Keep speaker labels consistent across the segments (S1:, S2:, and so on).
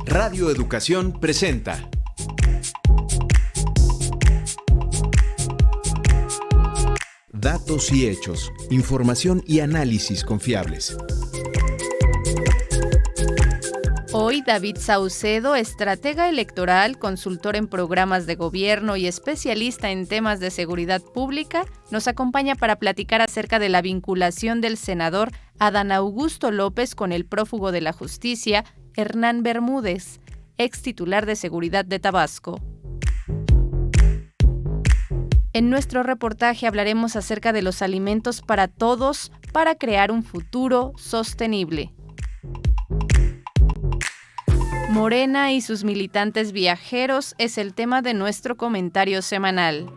S1: Radio Educación presenta Datos y hechos, información y análisis confiables.
S2: Hoy David Saucedo, estratega electoral, consultor en programas de gobierno y especialista en temas de seguridad pública, nos acompaña para platicar acerca de la vinculación del senador Adán Augusto López con el prófugo de la justicia, Hernán Bermúdez, ex titular de Seguridad de Tabasco. En nuestro reportaje hablaremos acerca de los alimentos para todos para crear un futuro sostenible. Morena y sus militantes viajeros es el tema de nuestro comentario semanal.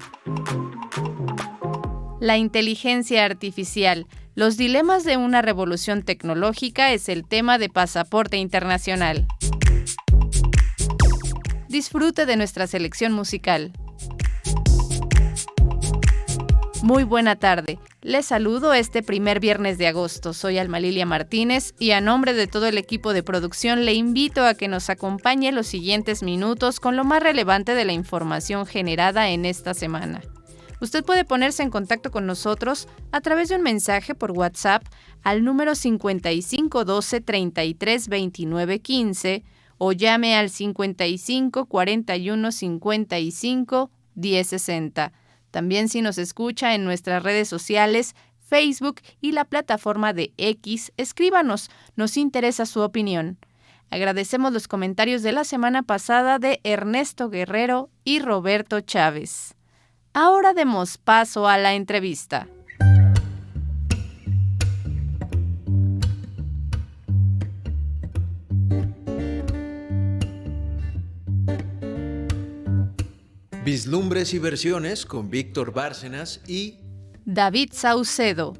S2: La inteligencia artificial, los dilemas de una revolución tecnológica es el tema de Pasaporte Internacional. Disfrute de nuestra selección musical. Muy buena tarde. Les saludo este primer viernes de agosto. Soy Alma Lilia Martínez y a nombre de todo el equipo de producción le invito a que nos acompañe los siguientes minutos con lo más relevante de la información generada en esta semana. Usted puede ponerse en contacto con nosotros a través de un mensaje por WhatsApp al número 5512 33 29 15 o llame al 55 41 55 10 60. También si nos escucha en nuestras redes sociales, Facebook y la plataforma de X, escríbanos, nos interesa su opinión. Agradecemos los comentarios de la semana pasada de Ernesto Guerrero y Roberto Chávez. Ahora demos paso a la entrevista.
S1: Vislumbres y versiones con Víctor Bárcenas y
S2: David Saucedo.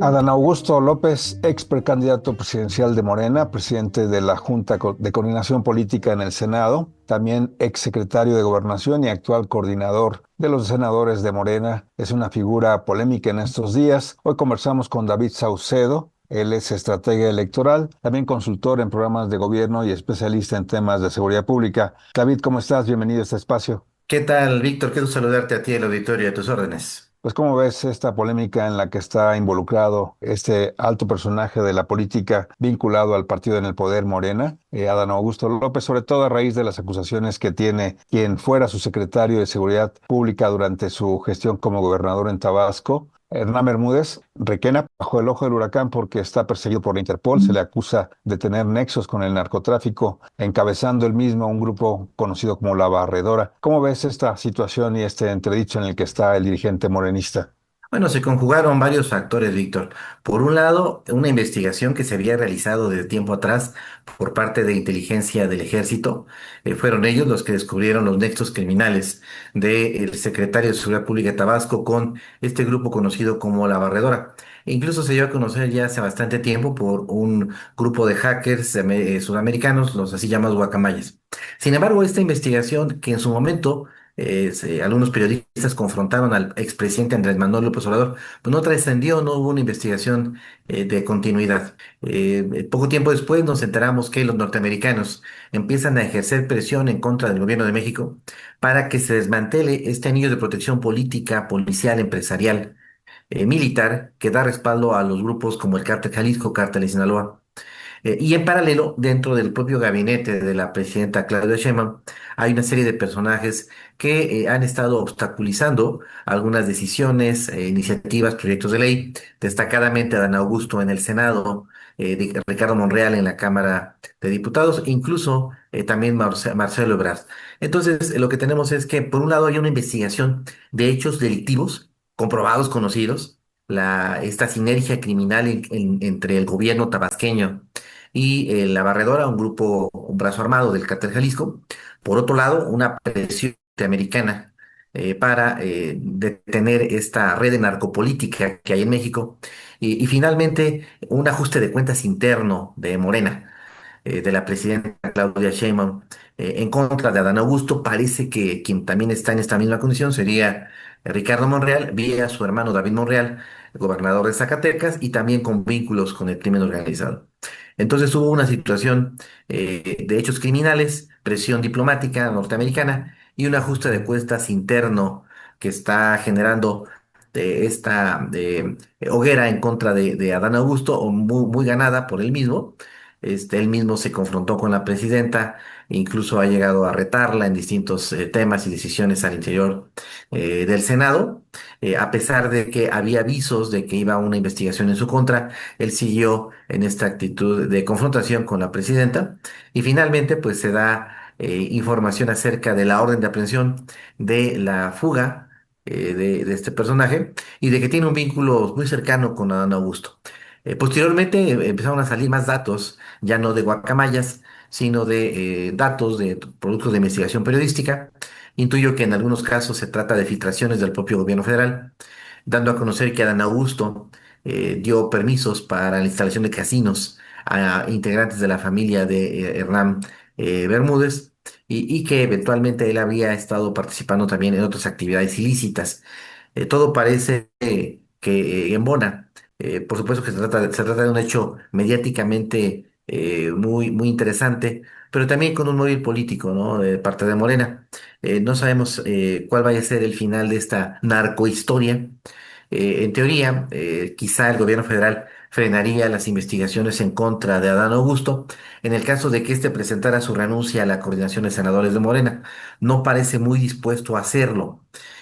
S3: Adán Augusto López, ex precandidato presidencial de Morena, presidente de la Junta de Coordinación Política en el Senado, también ex secretario de Gobernación y actual coordinador de los senadores de Morena, es una figura polémica en estos días. Hoy conversamos con David Saucedo. Él es estratega electoral, también consultor en programas de gobierno y especialista en temas de seguridad pública. David, ¿cómo estás? Bienvenido a este espacio.
S4: ¿Qué tal, Víctor? Quiero saludarte a ti, el auditorio, a tus órdenes.
S3: Pues, ¿cómo ves esta polémica en la que está involucrado este alto personaje de la política vinculado al partido en el poder, Morena, Adán Augusto López, sobre todo a raíz de las acusaciones que tiene quien fuera su secretario de Seguridad Pública durante su gestión como gobernador en Tabasco, Hernán Bermúdez, Requena, bajo el ojo del huracán porque está perseguido por la Interpol? Se le acusa de tener nexos con el narcotráfico, encabezando el mismo un grupo conocido como La Barredora. ¿Cómo ves esta situación y este entredicho en el que está el dirigente morenista?
S4: Bueno, se conjugaron varios factores, Víctor. Por un lado, una investigación que se había realizado desde tiempo atrás por parte de inteligencia del ejército. Fueron ellos los que descubrieron los nexos criminales del secretario de Seguridad Pública de Tabasco con este grupo conocido como La Barredora. E incluso se dio a conocer ya hace bastante tiempo por un grupo de hackers sudamericanos, los así llamados guacamayas. Sin embargo, esta investigación que en su momento algunos periodistas confrontaron al expresidente Andrés Manuel López Obrador, pues no trascendió, no hubo una investigación de continuidad. Poco tiempo después nos enteramos que los norteamericanos empiezan a ejercer presión en contra del gobierno de México para que se desmantele este anillo de protección política, policial, empresarial, militar, que da respaldo a los grupos como el Cártel Jalisco, Cártel de Sinaloa. Y en paralelo, dentro del propio gabinete de la presidenta Claudia Sheinbaum, hay una serie de personajes que han estado obstaculizando algunas decisiones, iniciativas, proyectos de ley, destacadamente Adán Augusto en el Senado, Ricardo Monreal en la Cámara de Diputados, incluso también Marcelo Ebrard. Entonces, lo que tenemos es que, por un lado, hay una investigación de hechos delictivos, comprobados, conocidos, esta sinergia criminal entre el gobierno tabasqueño y La Barredora, un grupo, un brazo armado del Cártel Jalisco. Por otro lado, una presión norteamericana para detener esta red de narcopolítica que hay en México. Y finalmente, un ajuste de cuentas interno de Morena, de la presidenta Claudia Sheinbaum, en contra de Adán Augusto. Parece que quien también está en esta misma condición sería Ricardo Monreal vía su hermano David Monreal, gobernador de Zacatecas, y también con vínculos con el crimen organizado. Entonces hubo una situación de hechos criminales, presión diplomática norteamericana y un ajuste de cuentas interno que está generando esta hoguera en contra de Adán Augusto, o muy ganada por él mismo. Él mismo se confrontó con la presidenta, incluso ha llegado a retarla en distintos temas y decisiones al interior del Senado. A pesar de que había avisos de que iba una investigación en su contra, él siguió en esta actitud de confrontación con la presidenta y finalmente pues se da información acerca de la orden de aprehensión de la fuga de este personaje y de que tiene un vínculo muy cercano con Adán Augusto. Posteriormente empezaron a salir más datos, ya no de guacamayas, sino de datos de productos de investigación periodística. Intuyo que en algunos casos se trata de filtraciones del propio gobierno federal, dando a conocer que Adán Augusto dio permisos para la instalación de casinos a integrantes de la familia de Hernán Bermúdez y que eventualmente él había estado participando también en otras actividades ilícitas. Todo parece que embona. Por supuesto que se trata de un hecho mediáticamente muy interesante, pero también con un móvil político, ¿no? De parte de Morena. No sabemos cuál vaya a ser el final de esta narcohistoria. En teoría, quizá el gobierno federal frenaría las investigaciones en contra de Adán Augusto en el caso de que éste presentara su renuncia a la coordinación de senadores de Morena. No parece muy dispuesto a hacerlo.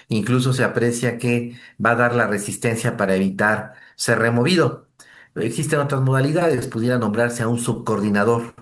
S4: Incluso se aprecia que va a dar la resistencia para evitar ser removido. Existen otras modalidades, pudiera nombrarse a un subcoordinador,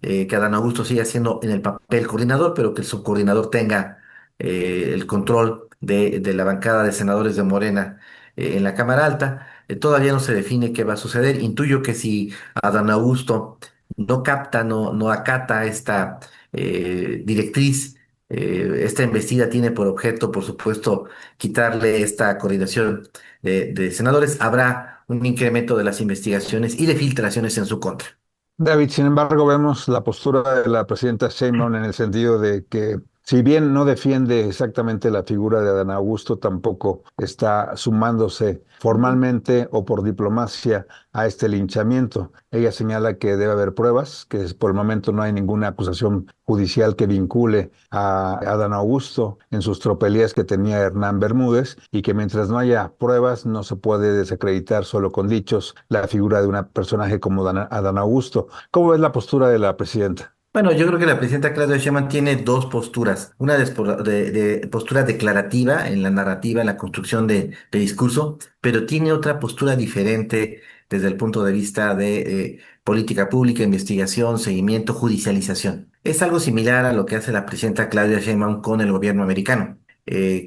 S4: que Adán Augusto siga siendo en el papel coordinador, pero que el subcoordinador tenga el control de la bancada de senadores de Morena en la Cámara Alta. Todavía no se define qué va a suceder. Intuyo que si Adán Augusto no capta, no acata esta directriz, esta embestida tiene por objeto, por supuesto, quitarle esta coordinación de senadores, habrá un incremento de las investigaciones y de filtraciones en su contra.
S3: David, sin embargo, vemos la postura de la presidenta Sheinbaum en el sentido de que, si bien no defiende exactamente la figura de Adán Augusto, tampoco está sumándose formalmente o por diplomacia a este linchamiento. Ella señala que debe haber pruebas, que por el momento no hay ninguna acusación judicial que vincule a Adán Augusto en sus tropelías que tenía Hernán Bermúdez y que mientras no haya pruebas no se puede desacreditar solo con dichos la figura de un personaje como Adán Augusto. ¿Cómo ves la postura de la presidenta?
S4: Bueno, yo creo que la presidenta Claudia Sheinbaum tiene dos posturas. Una de postura declarativa en la narrativa, en la construcción de discurso, pero tiene otra postura diferente desde el punto de vista de política pública, investigación, seguimiento, judicialización. Es algo similar a lo que hace la presidenta Claudia Sheinbaum con el gobierno americano.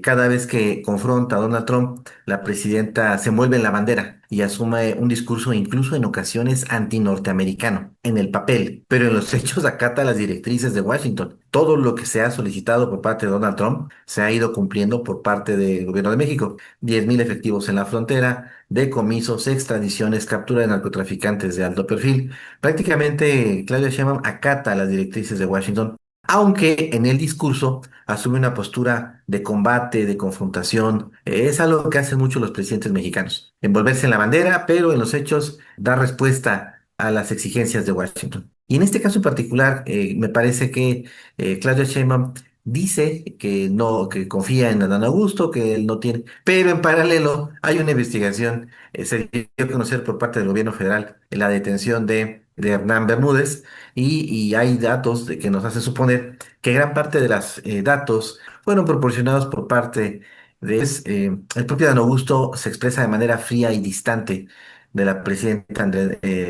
S4: Cada vez que confronta a Donald Trump, la presidenta se envuelve en la bandera y asume un discurso incluso en ocasiones anti-norteamericano, en el papel, pero en los hechos acata las directrices de Washington. Todo lo que se ha solicitado por parte de Donald Trump se ha ido cumpliendo por parte del gobierno de México. 10,000 efectivos en la frontera, decomisos, extradiciones, captura de narcotraficantes de alto perfil. Prácticamente Claudia Sheinbaum acata las directrices de Washington, aunque en el discurso asume una postura de combate, de confrontación. Es algo que hacen mucho los presidentes mexicanos, envolverse en la bandera, pero en los hechos dar respuesta a las exigencias de Washington. Y en este caso en particular, me parece que Claudia Sheinbaum dice que no, que confía en Adán Augusto, que él no tiene, pero en paralelo hay una investigación, se dio a conocer por parte del gobierno federal la detención de Hernán Bermúdez y hay datos que nos hacen suponer que gran parte de los datos fueron proporcionados por parte el propio Dan Augusto se expresa de manera fría y distante de la presidenta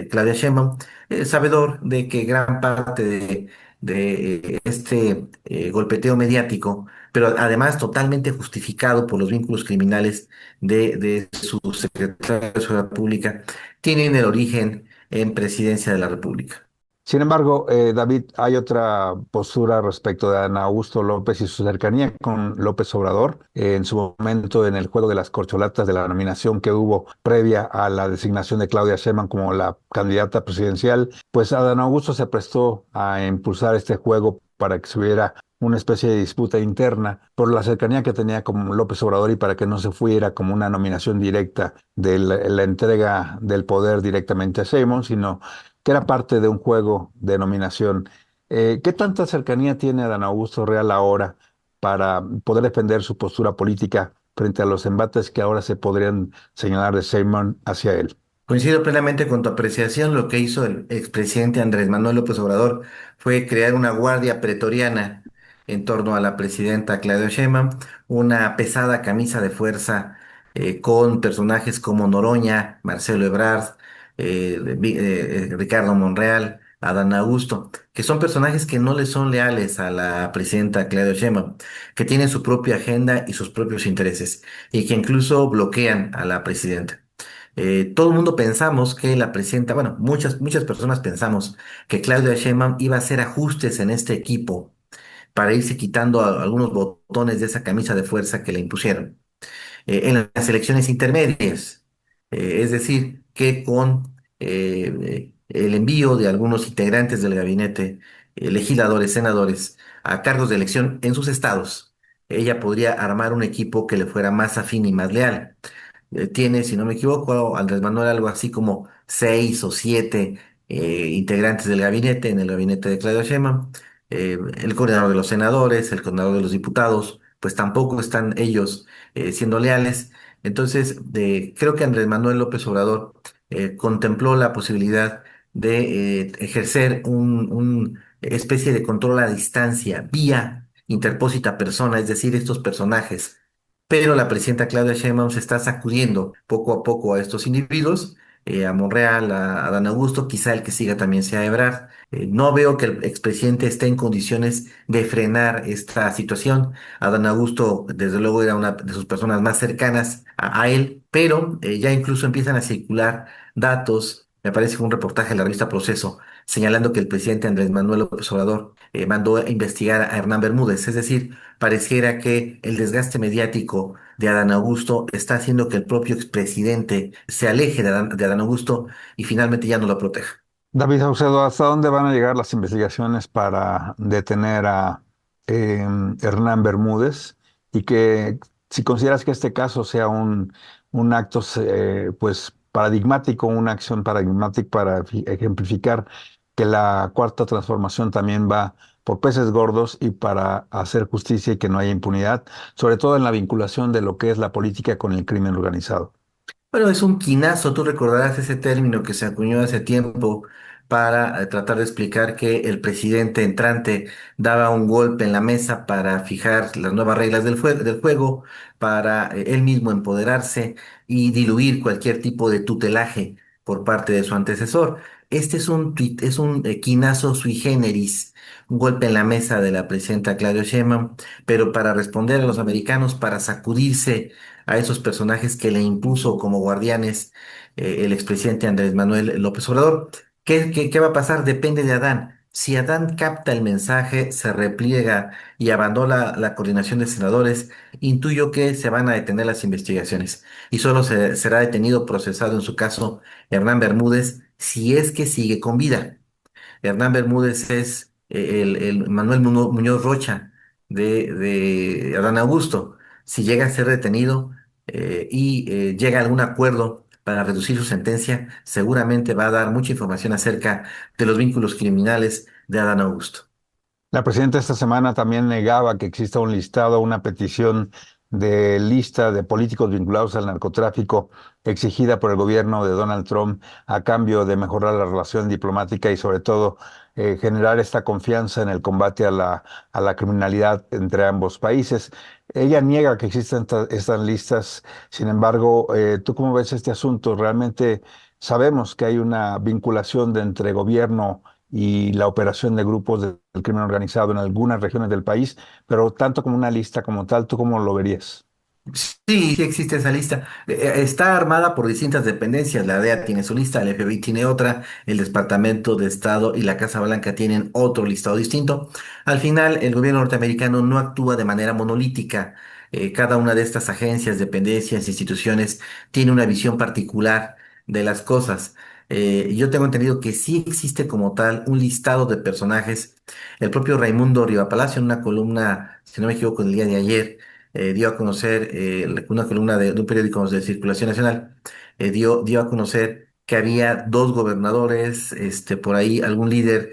S4: Claudia Sheinbaum, sabedor de que gran parte de este golpeteo mediático, pero además totalmente justificado por los vínculos criminales de su secretario de Seguridad Pública, tienen el origen en Presidencia de la República.
S3: Sin embargo, David, hay otra postura respecto de Ana Augusto López y su cercanía con López Obrador. En su momento, en el juego de las corcholatas de la nominación que hubo previa a la designación de Claudia Sheinbaum como la candidata presidencial, pues Adán Augusto se prestó a impulsar este juego para que se hubiera una especie de disputa interna por la cercanía que tenía con López Obrador y para que no se fuera como una nominación directa de la entrega del poder directamente a Sheinbaum, sino que era parte de un juego de nominación. ¿Qué tanta cercanía tiene Adán Augusto Real ahora para poder defender su postura política frente a los embates que ahora se podrían señalar de Sheinbaum hacia él?
S4: Coincido plenamente con tu apreciación. Lo que hizo el expresidente Andrés Manuel López Obrador fue crear una guardia pretoriana en torno a la presidenta Claudia Sheinbaum, una pesada camisa de fuerza con personajes como Noroña, Marcelo Ebrard, Ricardo Monreal, Adán Augusto, que son personajes que no le son leales a la presidenta Claudia Sheinbaum, que tienen su propia agenda y sus propios intereses, y que incluso bloquean a la presidenta. Todo el mundo pensamos que la presidenta, bueno, muchas personas pensamos que Claudia Sheinbaum iba a hacer ajustes en este equipo para irse quitando algunos botones de esa camisa de fuerza que le impusieron en las elecciones intermedias. Es decir, que con el envío de algunos integrantes del gabinete, legisladores, senadores, a cargos de elección en sus estados, ella podría armar un equipo que le fuera más afín y más leal. Tiene, si no me equivoco, Andrés Manuel algo así como 6 o 7 integrantes del gabinete, en el gabinete de Claudia Sheinbaum. El coordinador de los senadores, el coordinador de los diputados, pues tampoco están ellos siendo leales. Entonces, creo que Andrés Manuel López Obrador contempló la posibilidad de ejercer un especie de control a distancia vía interpósita persona, es decir, estos personajes, pero la presidenta Claudia Sheinbaum se está sacudiendo poco a poco a estos individuos, a Monreal, a Adán Augusto, quizá el que siga también sea Ebrard. No veo que el expresidente esté en condiciones de frenar esta situación. Adán Augusto, desde luego, era una de sus personas más cercanas a él, pero ya incluso empiezan a circular datos. Me parece que un reportaje de la revista Proceso señalando que el presidente Andrés Manuel López Obrador mandó a investigar a Hernán Bermúdez, es decir, pareciera que el desgaste mediático de Adán Augusto está haciendo que el propio expresidente se aleje de Adán Augusto y finalmente ya no lo proteja.
S3: David Saucedo, ¿hasta dónde van a llegar las investigaciones para detener a Hernán Bermúdez? Y que si consideras que este caso sea un acto pues paradigmático, una acción paradigmática para ejemplificar que la cuarta transformación también va por peces gordos y para hacer justicia y que no haya impunidad, sobre todo en la vinculación de lo que es la política con el crimen organizado.
S4: Bueno, es un quinazo, tú recordarás ese término que se acuñó hace tiempo para tratar de explicar que el presidente entrante daba un golpe en la mesa para fijar las nuevas reglas del juego, para él mismo empoderarse y diluir cualquier tipo de tutelaje por parte de su antecesor. Este es un quinazo sui generis, un golpe en la mesa de la presidenta Claudia Sheinbaum, pero para responder a los americanos, para sacudirse a esos personajes que le impuso como guardianes el expresidente Andrés Manuel López Obrador. ¿Qué va a pasar? Depende de Adán. Si Adán capta el mensaje, se repliega y abandona la coordinación de senadores, intuyo que se van a detener las investigaciones y solo será detenido, procesado en su caso Hernán Bermúdez, si es que sigue con vida. Hernán Bermúdez es el Manuel Muñoz Rocha de Adán Augusto. Si llega a ser detenido y llega a algún acuerdo para reducir su sentencia, seguramente va a dar mucha información acerca de los vínculos criminales de Adán Augusto.
S3: La presidenta esta semana también negaba que exista un listado, una petición de lista de políticos vinculados al narcotráfico exigida por el gobierno de Donald Trump a cambio de mejorar la relación diplomática y sobre todo generar esta confianza en el combate a la criminalidad entre ambos países. Ella niega que existan estas listas, sin embargo, ¿tú cómo ves este asunto? Realmente sabemos que hay una vinculación de entre gobierno y la operación de grupos del crimen organizado en algunas regiones del país, pero tanto como una lista como tal, ¿tú cómo lo verías?
S4: Sí, sí existe esa lista. Está armada por distintas dependencias. La DEA tiene su lista, el FBI tiene otra, el Departamento de Estado y la Casa Blanca tienen otro listado distinto. Al final, el gobierno norteamericano no actúa de manera monolítica. Cada una de estas agencias, dependencias, instituciones tiene una visión particular de las cosas. Yo tengo entendido que sí existe como tal un listado de personajes. El propio Raimundo Rivapalacio en una columna, si no me equivoco, el día de ayer, dio a conocer, una columna de un periódico de circulación nacional, dio a conocer que había dos gobernadores, por ahí algún líder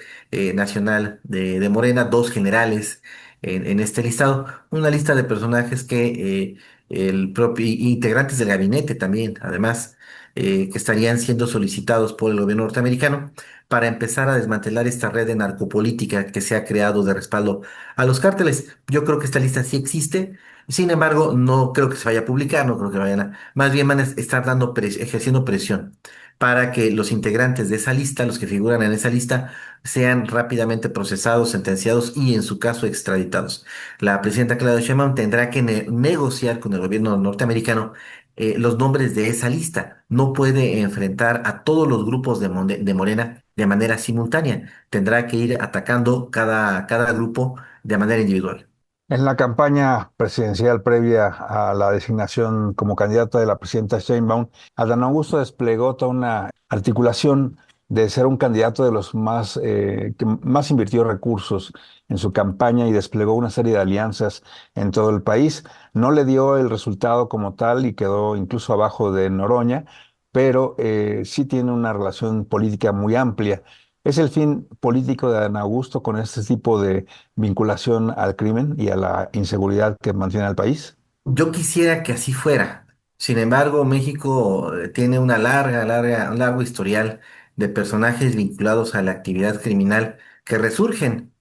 S4: nacional de Morena, dos generales en este listado, una lista de personajes que el propio integrantes del gabinete también, además, que estarían siendo solicitados por el gobierno norteamericano para empezar a desmantelar esta red de narcopolítica que se ha creado de respaldo a los cárteles. Yo creo que esta lista sí existe. Sin embargo, no creo que se vaya a publicar, no creo que vayan a, más bien van a estar ejerciendo presión para que los integrantes de esa lista, los que figuran en esa lista, sean rápidamente procesados, sentenciados y, en su caso, extraditados. La presidenta Claudia Sheinbaum tendrá que negociar con el gobierno norteamericano los nombres de esa lista. No puede enfrentar a todos los grupos de Morena de manera simultánea. Tendrá que ir atacando cada grupo de manera individual.
S3: En la campaña presidencial previa a la designación como candidata de la presidenta Sheinbaum, Adán Augusto desplegó toda una articulación de ser un candidato de los más que más invirtió recursos en su campaña y desplegó una serie de alianzas en todo el país. No le dio el resultado como tal y quedó incluso abajo de Noroña, pero sí tiene una relación política muy amplia. ¿Es el fin político de Adán Augusto con este tipo de vinculación al crimen y a la inseguridad que mantiene al país?
S4: Yo quisiera que así fuera. Sin embargo, México tiene una un largo historial de personajes vinculados a la actividad criminal que resurgen.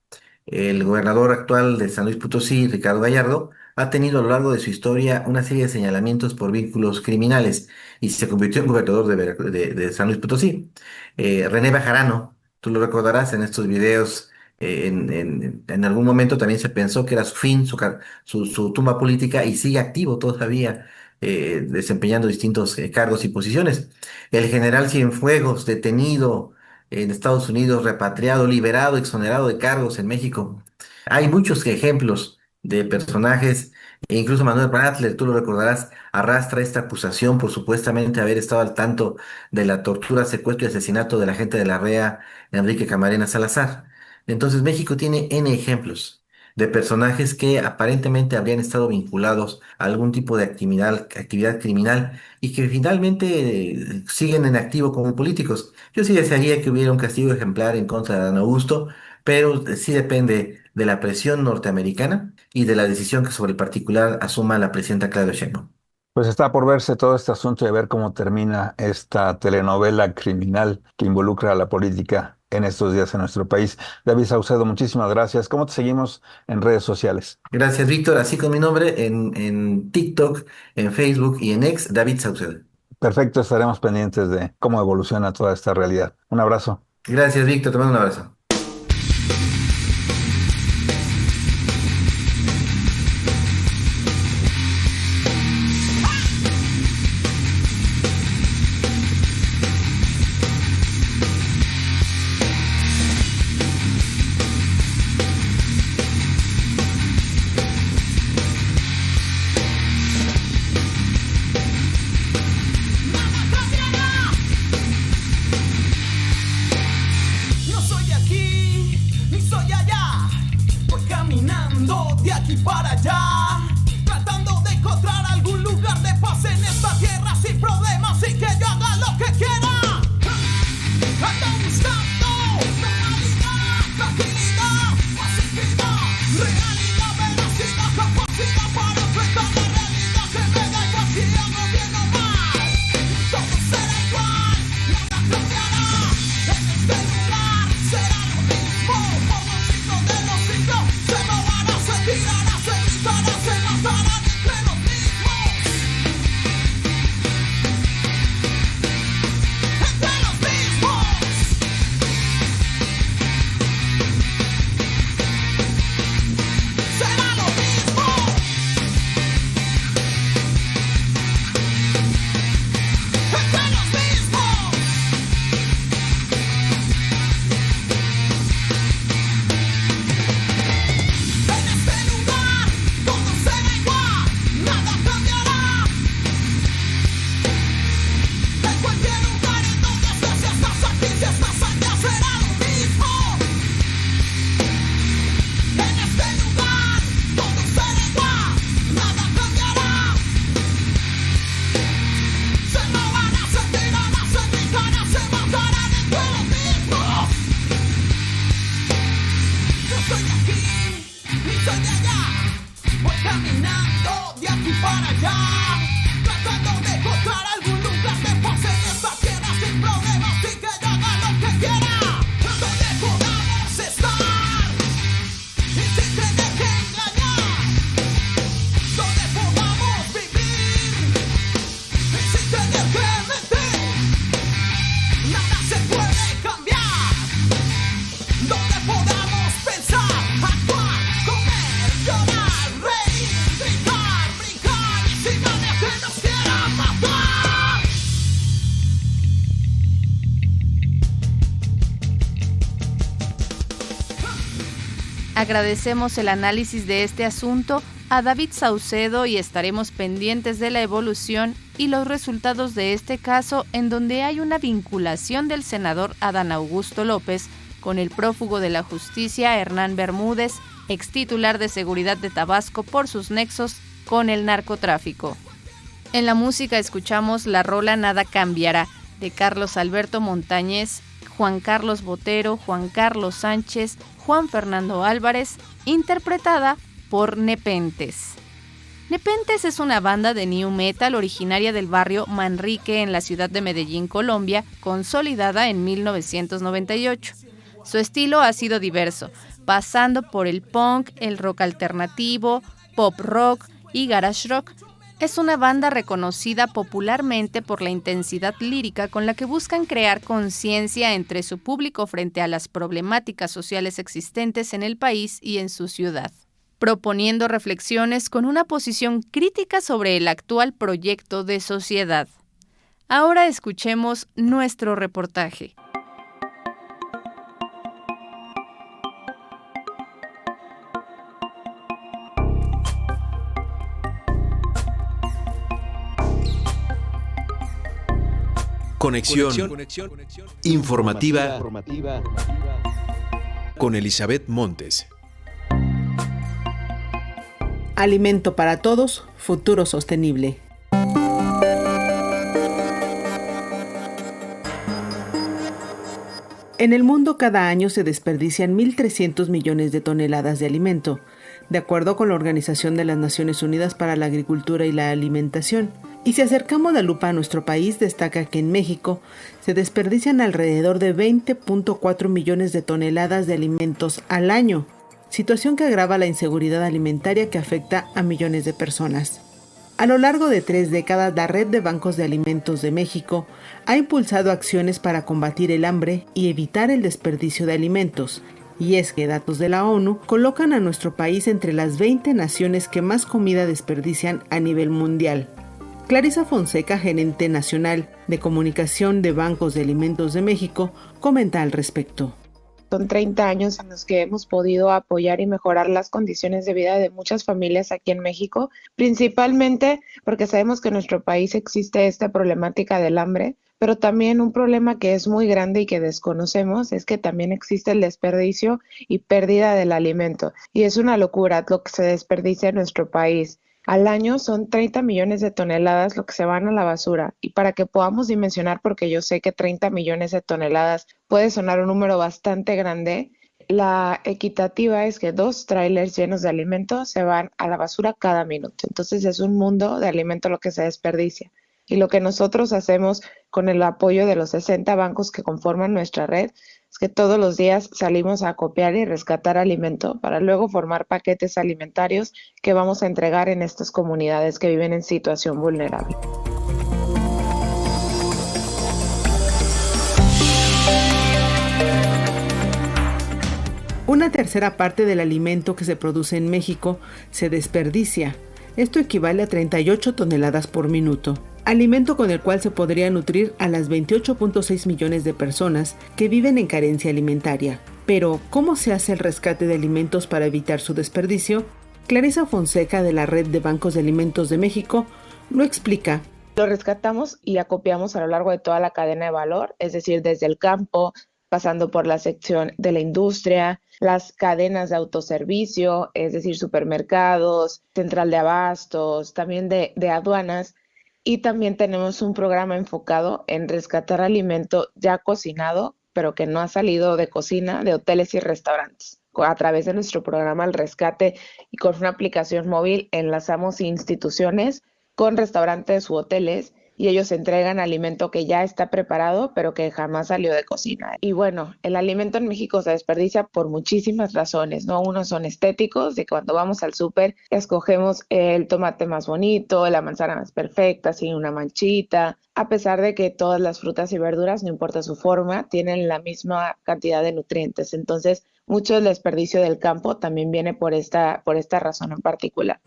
S4: El gobernador actual de San Luis Potosí, Ricardo Gallardo, ha tenido a lo largo de su historia una serie de señalamientos por vínculos criminales y se convirtió en gobernador de San Luis Potosí. René Bejarano, tú lo recordarás en estos videos, en algún momento también se pensó que era su fin, su tumba política y sigue activo todavía. Desempeñando distintos cargos y posiciones. El general Cienfuegos, detenido en Estados Unidos, repatriado, liberado, exonerado de cargos en México. Hay muchos ejemplos de personajes, e incluso Manuel Bradler, tú lo recordarás, arrastra esta acusación por supuestamente haber estado al tanto de la tortura, secuestro y asesinato del agente de la REA, Enrique Camarena Salazar. Entonces México tiene N ejemplos de personajes que aparentemente habrían estado vinculados a algún tipo de actividad criminal y que finalmente siguen en activo como políticos. Yo sí desearía que hubiera un castigo ejemplar en contra de Adán Augusto, pero sí depende de la presión norteamericana y de la decisión que sobre el particular asuma la presidenta Claudia Sheinbaum.
S3: Pues está por verse todo este asunto de ver cómo termina esta telenovela criminal que involucra a la política en estos días en nuestro país. David Saucedo, muchísimas gracias. ¿Cómo te seguimos en redes sociales?
S4: Gracias, Víctor. Así con mi nombre en TikTok, en Facebook y en X, David Saucedo.
S3: Perfecto, estaremos pendientes de cómo evoluciona toda esta realidad. Un abrazo.
S4: Gracias, Víctor. Te mando un abrazo.
S5: No soy de aquí, ni soy allá. Voy caminando de aquí para allá, tratando de encontrar algún lugar de paz en esta tierra sin problemas y que yo haga lo que quiera. Ando buscando normalidad, tranquilidad, pacífica, realidad, veracidad, capacidad para enfrentar la realidad que me da igual si hago bien o mal. Todo será igual, nada cambiará. En este lugar será lo mismo, por los siglos de los siglos se moverá, se tirará, se gritará.
S2: Agradecemos el análisis de este asunto a David Saucedo y estaremos pendientes de la evolución y los resultados de este caso, en donde hay una vinculación del senador Adán Augusto López con el prófugo de la justicia Hernán Bermúdez, ex titular de Seguridad de Tabasco, por sus nexos con el narcotráfico. En la música escuchamos la rola Nada Cambiará, de Carlos Alberto Montañez, Juan Carlos Botero, Juan Carlos Sánchez, Juan Fernando Álvarez, interpretada por Nepentes. Nepentes es una banda de new metal originaria del barrio Manrique en la ciudad de Medellín, Colombia, consolidada en 1998. Su estilo ha sido diverso, pasando por el punk, el rock alternativo, pop rock y garage rock. Es una banda reconocida popularmente por la intensidad lírica con la que buscan crear conciencia entre su público frente a las problemáticas sociales existentes en el país y en su ciudad, proponiendo reflexiones con una posición crítica sobre el actual proyecto de sociedad. Ahora escuchemos nuestro reportaje.
S1: Conexión informativa con Elizabeth Montes.
S6: Alimento para todos, futuro sostenible. En el mundo cada año se desperdician 1.300 millones de toneladas de alimento, de acuerdo con la Organización de las Naciones Unidas para la Agricultura y la Alimentación. Y si acercamos la lupa a nuestro país, destaca que en México se desperdician alrededor de 20.4 millones de toneladas de alimentos al año, situación que agrava la inseguridad alimentaria que afecta a millones de personas. A lo largo de 3 décadas, la Red de Bancos de Alimentos de México ha impulsado acciones para combatir el hambre y evitar el desperdicio de alimentos. Y es que datos de la ONU colocan a nuestro país entre las 20 naciones que más comida desperdician a nivel mundial. Clarisa Fonseca, gerente nacional de comunicación de Bancos de Alimentos de México, comenta al respecto.
S7: Son 30 años en los que hemos podido apoyar y mejorar las condiciones de vida de muchas familias aquí en México, principalmente porque sabemos que en nuestro país existe esta problemática del hambre, pero también un problema que es muy grande y que desconocemos es que también existe el desperdicio y pérdida del alimento. Y es una locura lo que se desperdicia en nuestro país. Al año son 30 millones de toneladas lo que se van a la basura. Y para que podamos dimensionar, porque yo sé que 30 millones de toneladas puede sonar un número bastante grande, la equitativa es que 2 tráilers llenos de alimentos se van a la basura cada minuto. Entonces es un mundo de alimento lo que se desperdicia. Y lo que nosotros hacemos con el apoyo de los 60 bancos que conforman nuestra red es que todos los días salimos a copiar y rescatar alimento para luego formar paquetes alimentarios que vamos a entregar en estas comunidades que viven en situación vulnerable.
S6: Una tercera parte del alimento que se produce en México se desperdicia. Esto equivale a 38 toneladas por minuto. Alimento con el cual se podría nutrir a las 28.6 millones de personas que viven en carencia alimentaria. Pero, ¿cómo se hace el rescate de alimentos para evitar su desperdicio? Clarisa Fonseca, de la Red de Bancos de Alimentos de México, lo explica.
S7: Lo rescatamos y acopiamos a lo largo de toda la cadena de valor, es decir, desde el campo, pasando por la sección de la industria, las cadenas de autoservicio, es decir, supermercados, central de abastos, también de aduanas. Y también tenemos un programa enfocado en rescatar alimento ya cocinado, pero que no ha salido de cocina, de hoteles y restaurantes. A través de nuestro programa El Rescate y con una aplicación móvil enlazamos instituciones con restaurantes u hoteles y ellos entregan alimento que ya está preparado, pero que jamás salió de cocina. Y bueno, el alimento en México se desperdicia por muchísimas razones, ¿no? Unos son estéticos, de que cuando vamos al súper escogemos el tomate más bonito, la manzana más perfecta, sin una manchita, a pesar de que todas las frutas y verduras, no importa su forma, tienen la misma cantidad de nutrientes. Entonces, mucho del desperdicio del campo también viene por esta razón en particular.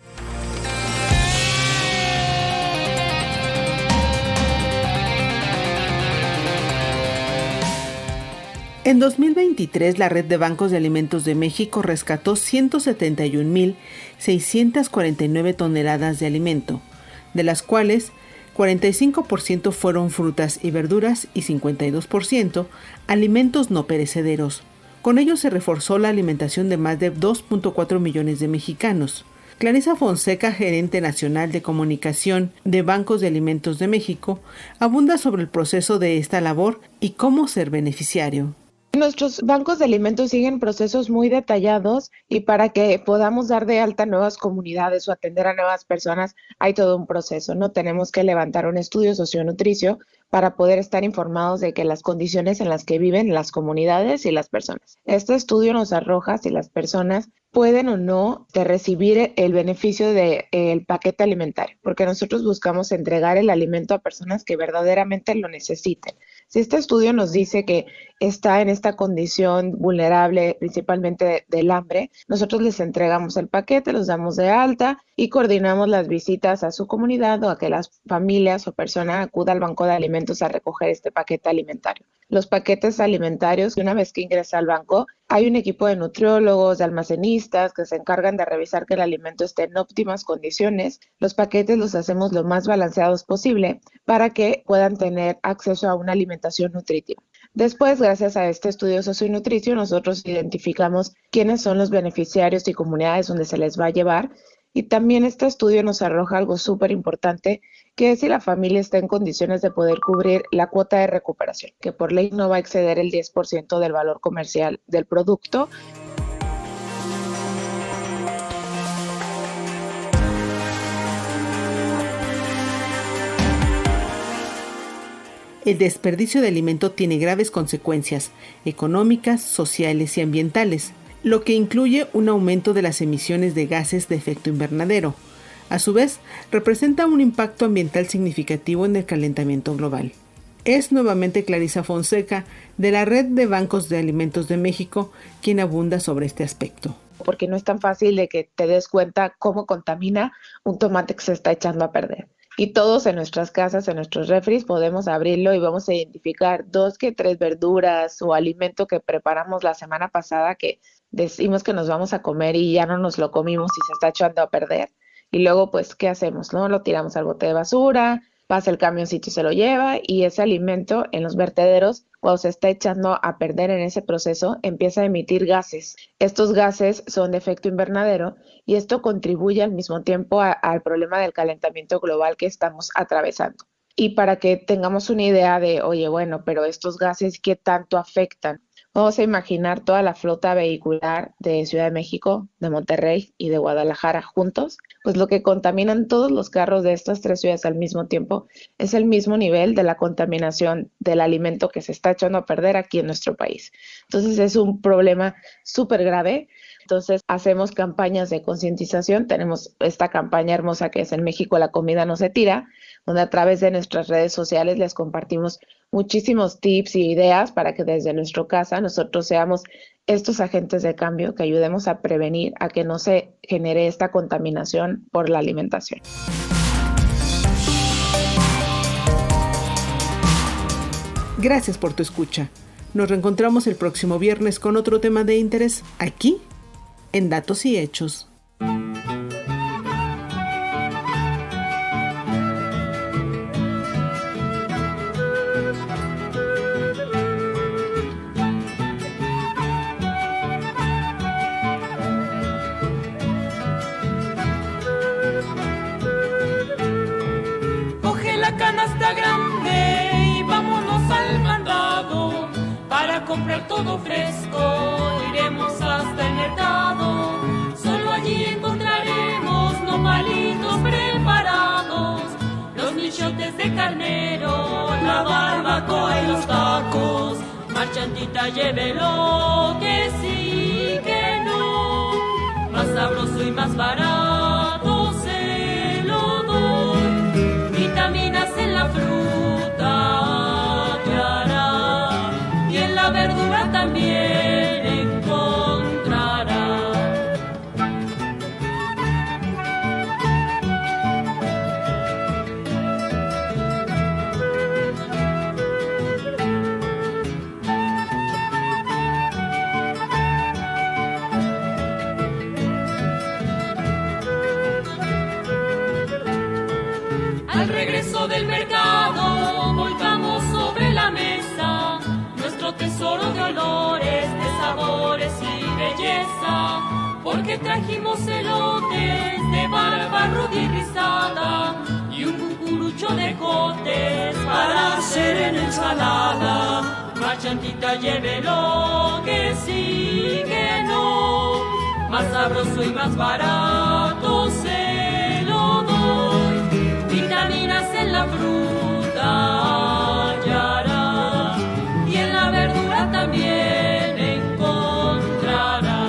S6: En 2023, la Red de Bancos de Alimentos de México rescató 171.649 toneladas de alimento, de las cuales 45% fueron frutas y verduras y 52% alimentos no perecederos. Con ello se reforzó la alimentación de más de 2.4 millones de mexicanos. Clarisa Fonseca, gerente nacional de comunicación de Bancos de Alimentos de México, abunda sobre el proceso de esta labor y cómo ser beneficiario.
S7: Nuestros bancos de alimentos siguen procesos muy detallados y para que podamos dar de alta nuevas comunidades o atender a nuevas personas hay todo un proceso, ¿no? Tenemos que levantar un estudio socionutricio para poder estar informados de que las condiciones en las que viven las comunidades y las personas. Este estudio nos arroja si las personas pueden o no de recibir el beneficio del paquete alimentario, porque nosotros buscamos entregar el alimento a personas que verdaderamente lo necesiten. Si este estudio nos dice que está en esta condición vulnerable, principalmente del hambre, nosotros les entregamos el paquete, los damos de alta y coordinamos las visitas a su comunidad o a que las familias o personas acudan al banco de alimentos a recoger este paquete alimentario. Los paquetes alimentarios, una vez que ingresa al banco, hay un equipo de nutriólogos, de almacenistas que se encargan de revisar que el alimento esté en óptimas condiciones. Los paquetes los hacemos lo más balanceados posible para que puedan tener acceso a una alimentación nutritiva. Después, gracias a este estudio socionutricio, nosotros identificamos quiénes son los beneficiarios y comunidades donde se les va a llevar. Y también este estudio nos arroja algo súper importante, que es si la familia está en condiciones de poder cubrir la cuota de recuperación, que por ley no va a exceder el 10% del valor comercial del producto.
S6: El desperdicio de alimento tiene graves consecuencias económicas, sociales y ambientales, lo que incluye un aumento de las emisiones de gases de efecto invernadero. A su vez, representa un impacto ambiental significativo en el calentamiento global. Es nuevamente Clarisa Fonseca, de la Red de Bancos de Alimentos de México, quien abunda sobre este aspecto.
S7: Porque no es tan fácil de que te des cuenta cómo contamina un tomate que se está echando a perder. Y todos en nuestras casas, en nuestros refris, podemos abrirlo y vamos a identificar 2 que 3 verduras o alimento que preparamos la semana pasada que decimos que nos vamos a comer y ya no nos lo comimos y se está echando a perder. Y luego, pues, ¿qué hacemos? ¿No? Lo tiramos al bote de basura, pasa el camioncito y se lo lleva, y ese alimento en los vertederos, cuando se está echando a perder en ese proceso, empieza a emitir gases. Estos gases son de efecto invernadero y esto contribuye al mismo tiempo al problema del calentamiento global que estamos atravesando. Y para que tengamos una idea de, oye, bueno, pero estos gases, ¿qué tanto afectan? Vamos a imaginar toda la flota vehicular de Ciudad de México, de Monterrey y de Guadalajara juntos, pues lo que contaminan todos los carros de estas 3 ciudades al mismo tiempo es el mismo nivel de la contaminación del alimento que se está echando a perder aquí en nuestro país. Entonces es un problema súper grave. Entonces hacemos campañas de concientización. Tenemos esta campaña hermosa que es En México la comida no se tira, donde a través de nuestras redes sociales les compartimos muchísimos tips y ideas para que desde nuestra casa nosotros seamos estos agentes de cambio que ayudemos a prevenir a que no se genere esta contaminación por la alimentación.
S6: Gracias por tu escucha. Nos reencontramos el próximo viernes con otro tema de interés aquí en Datos y Hechos.
S5: Coge la canasta grande y vámonos al mandado para comprar todo fresco. Iremos hasta el mercado, solo allí encontraremos nopalitos preparados, los michotes de carnero, la barbacoa y los tacos. Marchandita, llévelo, que sí, que no, más sabroso y más barato se lo doy. Vitaminas en la fruta hallará y en la verdura también encontrará.
S8: peso del mercado volcamos sobre la mesa nuestro tesoro de olores, de sabores y belleza, porque trajimos elotes de barba rubia y rizada y un cucurucho de jotes para hacer en ensalada. Marchantita, llévelo, que sí, que no, más sabroso y más barato se lo doy. Vitaminas en la fruta hallará y en la verdura también encontrará.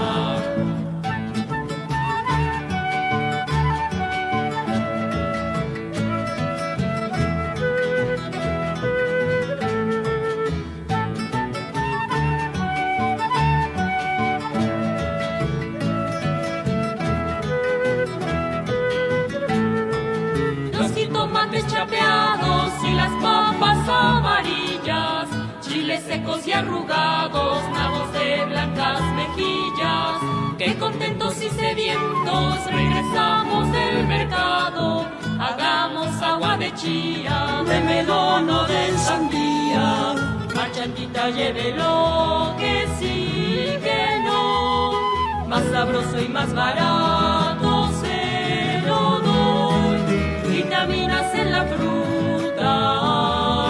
S8: Chapeados y las papas amarillas, chiles secos y arrugados, nabos de blancas mejillas, que contentos y sedientos regresamos del mercado. Hagamos agua de chía, de melón o de sandía. Marchantita, llévelo, que sí, que no, más sabroso y más barato se lo doy. Vitaminas en la fruta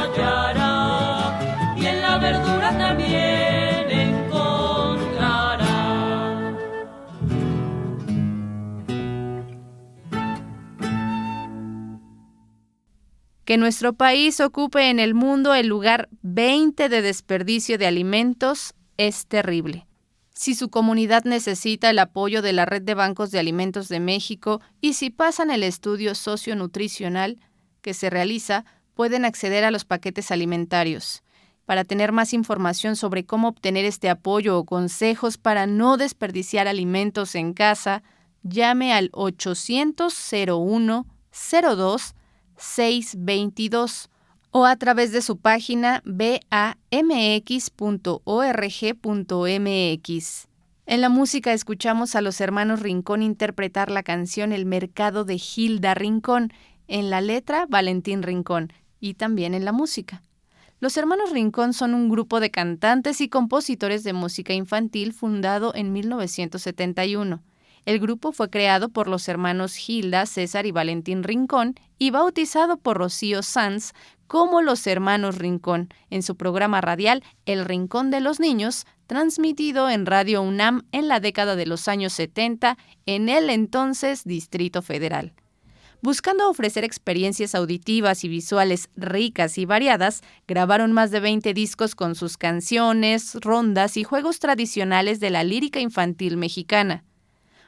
S8: hallará y en la verdura también encontrará.
S2: Que nuestro país ocupe en el mundo el lugar 20 de desperdicio de alimentos es terrible. Si su comunidad necesita el apoyo de la Red de Bancos de Alimentos de México y si pasan el estudio socionutricional que se realiza, pueden acceder a los paquetes alimentarios. Para tener más información sobre cómo obtener este apoyo o consejos para no desperdiciar alimentos en casa, llame al 800-01-02-622 o a través de su página bamx.org.mx. En la música escuchamos a los hermanos Rincón interpretar la canción El Mercado de Hilda Rincón, en la letra Valentín Rincón y también en la música. Los hermanos Rincón son un grupo de cantantes y compositores de música infantil fundado en 1971. El grupo fue creado por los hermanos Hilda, César y Valentín Rincón y bautizado por Rocío Sanz como los hermanos Rincón en su programa radial El Rincón de los Niños, transmitido en Radio UNAM en la década de los años 70 en el entonces Distrito Federal. Buscando ofrecer experiencias auditivas y visuales ricas y variadas, grabaron más de 20 discos con sus canciones, rondas y juegos tradicionales de la lírica infantil mexicana.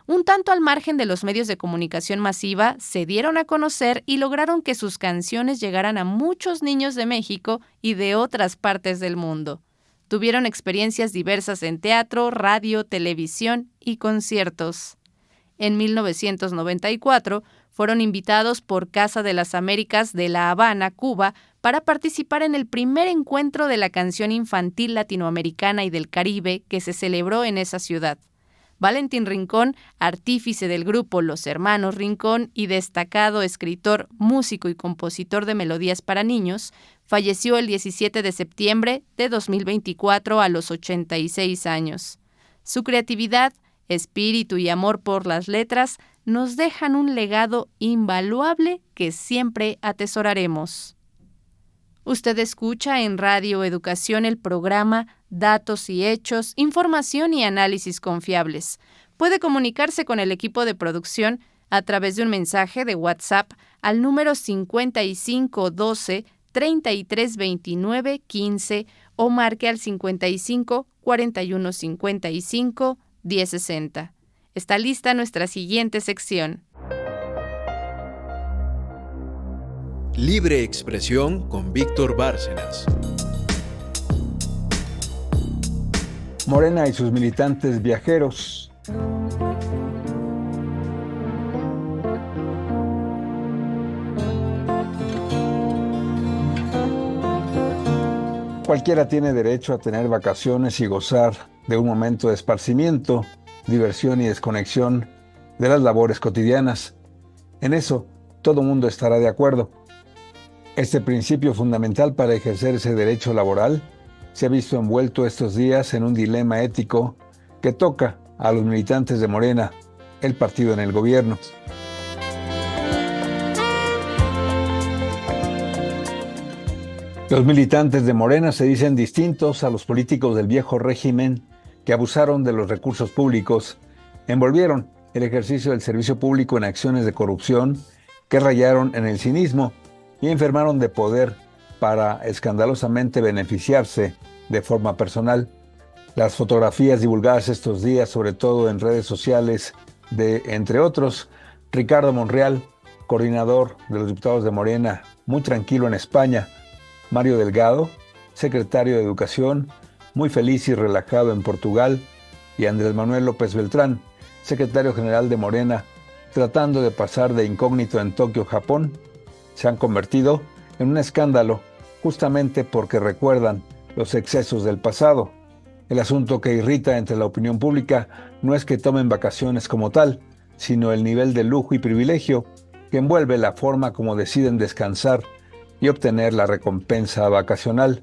S2: Un tanto al margen de los medios de comunicación masiva, se dieron a conocer y lograron que sus canciones llegaran a muchos niños de México y de otras partes del mundo. Tuvieron experiencias diversas en teatro, radio, televisión y conciertos. En 1994, fueron invitados por Casa de las Américas de La Habana, Cuba, para participar en el primer encuentro de la canción infantil latinoamericana y del Caribe que se celebró en esa ciudad. Valentín Rincón, artífice del grupo Los Hermanos Rincón y destacado escritor, músico y compositor de melodías para niños, falleció el 17 de septiembre de 2024 a los 86 años. Su creatividad, espíritu y amor por las letras nos dejan un legado invaluable que siempre atesoraremos. Usted escucha en Radio Educación el programa Datos y Hechos, Información y Análisis Confiables. Puede comunicarse con el equipo de producción a través de un mensaje de WhatsApp al número 5512 3329 15 o marque al 55 41 55 1060. Está lista nuestra siguiente sección.
S1: Libre Expresión con Víctor Bárcenas.
S3: Morena y sus militantes viajeros. Cualquiera tiene derecho a tener vacaciones y gozar de un momento de esparcimiento, diversión y desconexión de las labores cotidianas. En eso, todo mundo estará de acuerdo. Este principio fundamental para ejercer ese derecho laboral se ha visto envuelto estos días en un dilema ético que toca a los militantes de Morena, el partido en el gobierno. Los militantes de Morena se dicen distintos a los políticos del viejo régimen que abusaron de los recursos públicos, envolvieron el ejercicio del servicio público en acciones de corrupción que rayaron en el cinismo y enfermaron de poder para escandalosamente beneficiarse de forma personal. Las fotografías divulgadas estos días, sobre todo en redes sociales, de, entre otros, Ricardo Monreal, coordinador de los diputados de Morena, muy tranquilo en España, Mario Delgado, secretario de Educación, muy feliz y relajado en Portugal, y Andrés Manuel López Beltrán, secretario general de Morena, tratando de pasar de incógnito en Tokio, Japón, se han convertido en un escándalo justamente porque recuerdan los excesos del pasado. El asunto que irrita entre la opinión pública no es que tomen vacaciones como tal, sino el nivel de lujo y privilegio que envuelve la forma como deciden descansar y obtener la recompensa vacacional.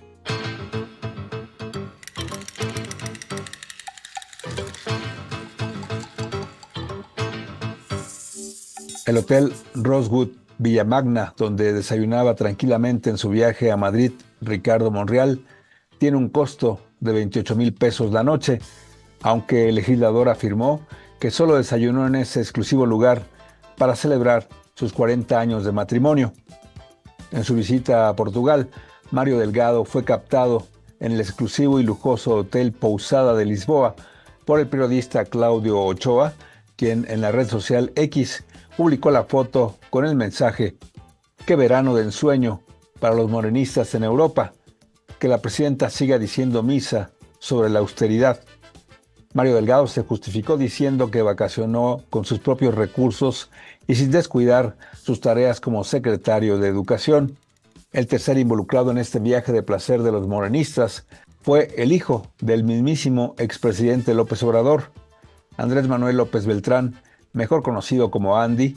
S3: El Hotel Rosewood Villamagna, donde desayunaba tranquilamente en su viaje a Madrid Ricardo Monreal, tiene un costo de 28,000 pesos la noche, aunque el legislador afirmó que solo desayunó en ese exclusivo lugar para celebrar sus 40 años de matrimonio. En su visita a Portugal, Mario Delgado fue captado en el exclusivo y lujoso Hotel Pousada de Lisboa por el periodista Claudio Ochoa, quien en la red social X publicó la foto con el mensaje: "Qué verano de ensueño para los morenistas en Europa, que la presidenta siga diciendo misa sobre la austeridad". Mario Delgado se justificó diciendo que vacacionó con sus propios recursos y sin descuidar sus tareas como secretario de Educación. El tercer involucrado en este viaje de placer de los morenistas fue el hijo del mismísimo expresidente López Obrador, Andrés Manuel López Beltrán, mejor conocido como Andy.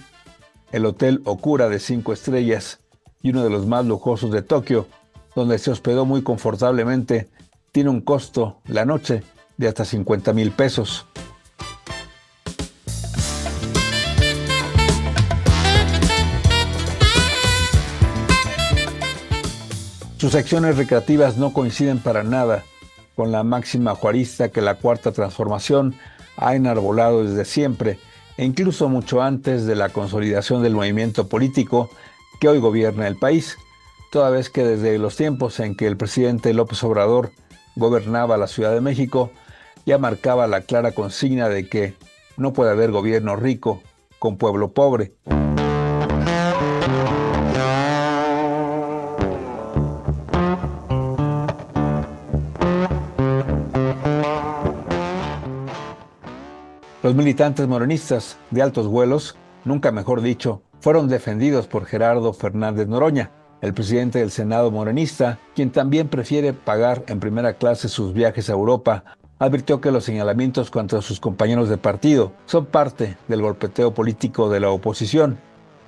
S3: El Hotel Okura de 5 estrellas y uno de los más lujosos de Tokio, donde se hospedó muy confortablemente, tiene un costo la noche de hasta 50,000 pesos. Sus acciones recreativas no coinciden para nada con la máxima juarista que la Cuarta Transformación ha enarbolado desde siempre, e incluso mucho antes de la consolidación del movimiento político que hoy gobierna el país, toda vez que desde los tiempos en que el presidente López Obrador gobernaba la Ciudad de México, ya marcaba la clara consigna de que no puede haber gobierno rico con pueblo pobre. Los militantes morenistas de altos vuelos, nunca mejor dicho, fueron defendidos por Gerardo Fernández Noroña, el presidente del Senado morenista, quien también prefiere pagar en primera clase sus viajes a Europa. Advirtió que los señalamientos contra sus compañeros de partido son parte del golpeteo político de la oposición.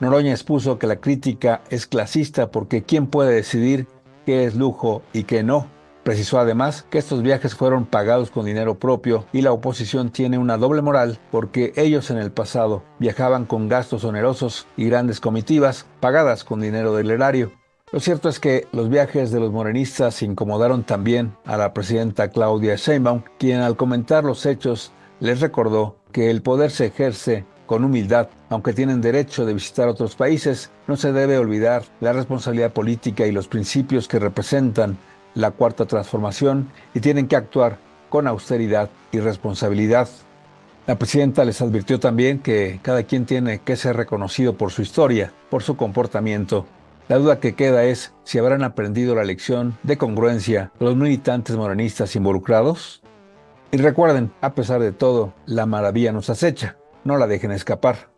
S3: Noroña expuso que la crítica es clasista porque ¿quién puede decidir qué es lujo y qué no? Precisó además que estos viajes fueron pagados con dinero propio y la oposición tiene una doble moral porque ellos en el pasado viajaban con gastos onerosos y grandes comitivas pagadas con dinero del erario. Lo cierto es que los viajes de los morenistas incomodaron también a la presidenta Claudia Sheinbaum, quien al comentar los hechos les recordó que el poder se ejerce con humildad. Aunque tienen derecho de visitar otros países, no se debe olvidar la responsabilidad política y los principios que representan la Cuarta Transformación y tienen que actuar con austeridad y responsabilidad. La presidenta les advirtió también que cada quien tiene que ser reconocido por su historia, por su comportamiento. La duda que queda es si habrán aprendido la lección de congruencia los militantes morenistas involucrados. Y recuerden, a pesar de todo, la maravilla nos acecha. No la dejen escapar.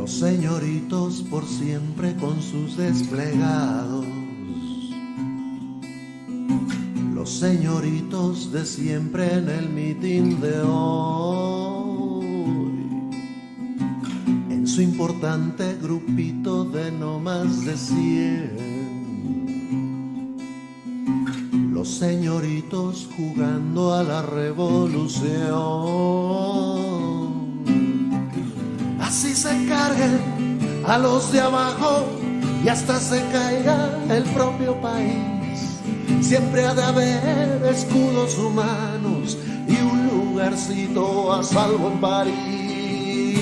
S9: Los señoritos por siempre con sus desplegados, los señoritos de siempre en el mitin de hoy, en su importante grupito de no más de 100. Los señoritos jugando a la revolución. Así se carguen a los de abajo y hasta se caiga el propio país. Siempre ha de haber escudos humanos y un lugarcito a salvo en París.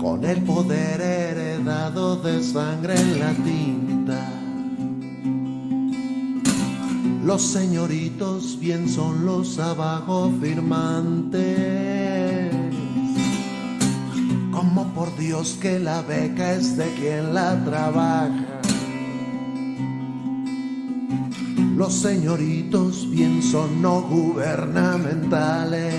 S9: Con el poder heredado de sangre en la tinta, los señoritos bien son los abajo firmantes. Como por Dios que la beca es de quien la trabaja. Los señoritos bien son no gubernamentales.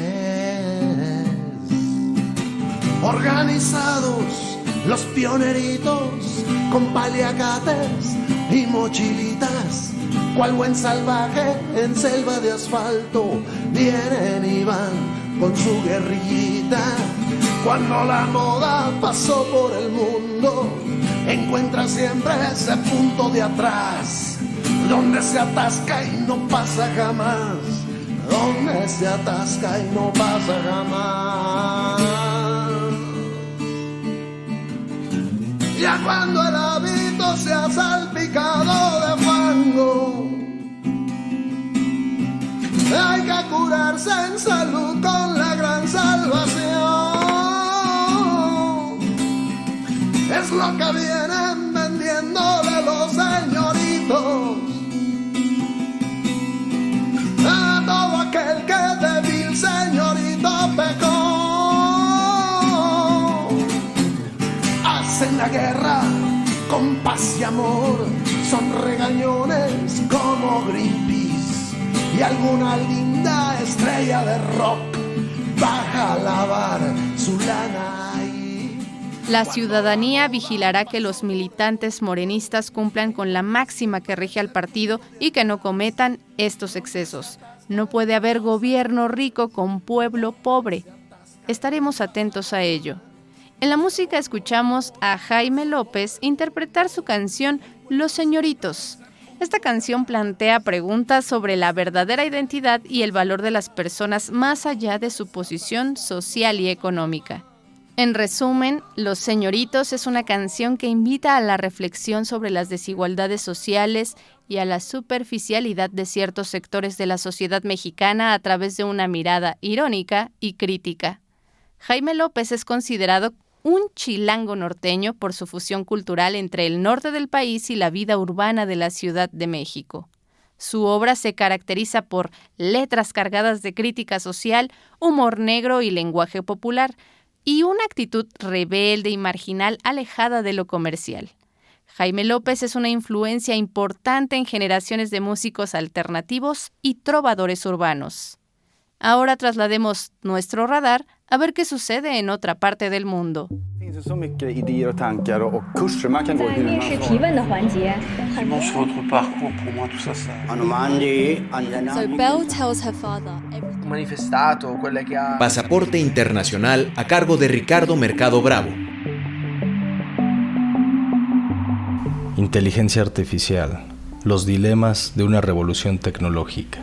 S9: Organizados los pioneritos con paliacates y mochilitas, cual buen salvaje en selva de asfalto, vienen y van con su guerrillita. Cuando la moda pasó por el mundo, encuentra siempre ese punto de atrás, donde se atasca y no pasa jamás, donde se atasca y no pasa jamás. Ya cuando el hábito se ha salpicado de fango, hay que curarse en salud con la gran salvación. Es lo que vienen vendiéndole los señoritos a todo aquel que de vil señorito pecó. Hacen la guerra con paz y amor, son regañones como Greenpeace, y alguna linda estrella de rock baja a lavar su lana ahí.
S2: La ciudadanía vigilará que los militantes morenistas cumplan con la máxima que rige al partido y que no cometan estos excesos. No puede haber gobierno rico con pueblo pobre. Estaremos atentos a ello. En la música escuchamos a Jaime López interpretar su canción Los Señoritos. Esta canción plantea preguntas sobre la verdadera identidad y el valor de las personas más allá de su posición social y económica. En resumen, Los Señoritos es una canción que invita a la reflexión sobre las desigualdades sociales y a la superficialidad de ciertos sectores de la sociedad mexicana a través de una mirada irónica y crítica. Jaime López es considerado un chilango norteño por su fusión cultural entre el norte del país y la vida urbana de la Ciudad de México. Su obra se caracteriza por letras cargadas de crítica social, humor negro y lenguaje popular, y una actitud rebelde y marginal alejada de lo comercial. Jaime López es una influencia importante en generaciones de músicos alternativos y trovadores urbanos. Ahora traslademos nuestro radar a ver qué sucede en otra parte del mundo.
S1: Pasaporte Internacional a cargo de Ricardo Mercado Bravo.
S10: Inteligencia artificial. Los dilemas de una revolución tecnológica.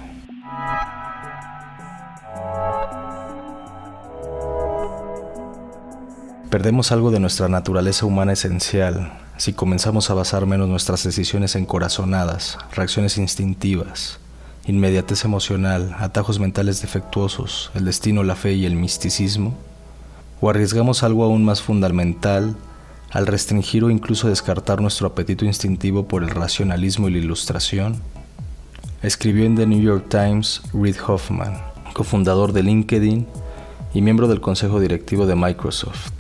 S10: Perdemos algo de nuestra naturaleza humana esencial si comenzamos a basar menos nuestras decisiones en corazonadas, reacciones instintivas, inmediatez emocional, atajos mentales defectuosos, el destino, la fe y el misticismo, o arriesgamos algo aún más fundamental al restringir o incluso descartar nuestro apetito instintivo por el racionalismo y la ilustración. Escribió en The New York Times Reid Hoffman, cofundador de LinkedIn y miembro del consejo directivo de Microsoft.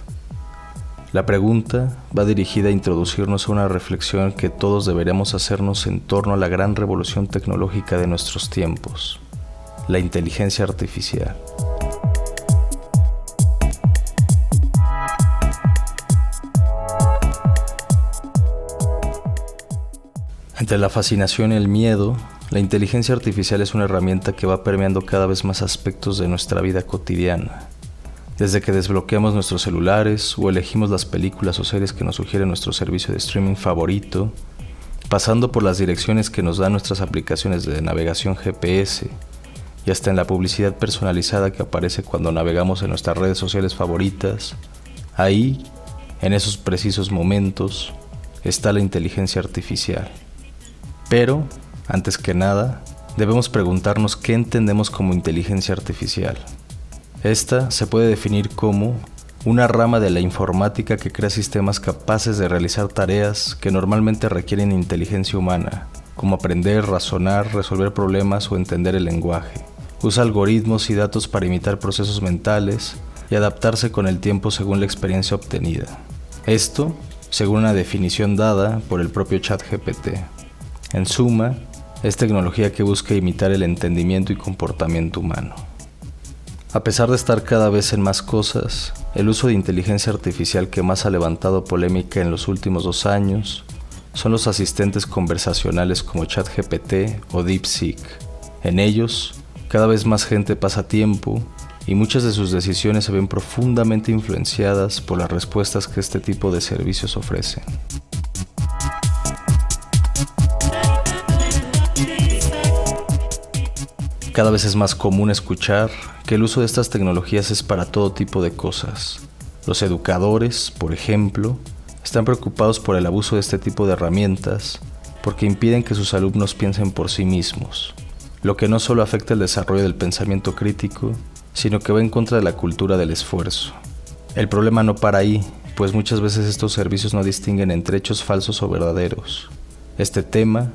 S10: La pregunta va dirigida a introducirnos a una reflexión que todos deberíamos hacernos en torno a la gran revolución tecnológica de nuestros tiempos, la inteligencia artificial. Entre la fascinación y el miedo, la inteligencia artificial es una herramienta que va permeando cada vez más aspectos de nuestra vida cotidiana. Desde que desbloqueamos nuestros celulares o elegimos las películas o series que nos sugiere nuestro servicio de streaming favorito, pasando por las direcciones que nos dan nuestras aplicaciones de navegación GPS y hasta en la publicidad personalizada que aparece cuando navegamos en nuestras redes sociales favoritas, ahí, en esos precisos momentos, está la inteligencia artificial. Pero, antes que nada, debemos preguntarnos qué entendemos como inteligencia artificial. Esta se puede definir como una rama de la informática que crea sistemas capaces de realizar tareas que normalmente requieren inteligencia humana, como aprender, razonar, resolver problemas o entender el lenguaje. Usa algoritmos y datos para imitar procesos mentales y adaptarse con el tiempo según la experiencia obtenida. Esto, según una definición dada por el propio ChatGPT. En suma, es tecnología que busca imitar el entendimiento y comportamiento humano. A pesar de estar cada vez en más cosas, el uso de inteligencia artificial que más ha levantado polémica en los últimos 2 años son los asistentes conversacionales como ChatGPT o DeepSeek. En ellos, cada vez más gente pasa tiempo y muchas de sus decisiones se ven profundamente influenciadas por las respuestas que este tipo de servicios ofrecen. Cada vez es más común escuchar que el uso de estas tecnologías es para todo tipo de cosas. Los educadores, por ejemplo, están preocupados por el abuso de este tipo de herramientas porque impiden que sus alumnos piensen por sí mismos, lo que no solo afecta el desarrollo del pensamiento crítico, sino que va en contra de la cultura del esfuerzo. El problema no para ahí, pues muchas veces estos servicios no distinguen entre hechos falsos o verdaderos. Este tema,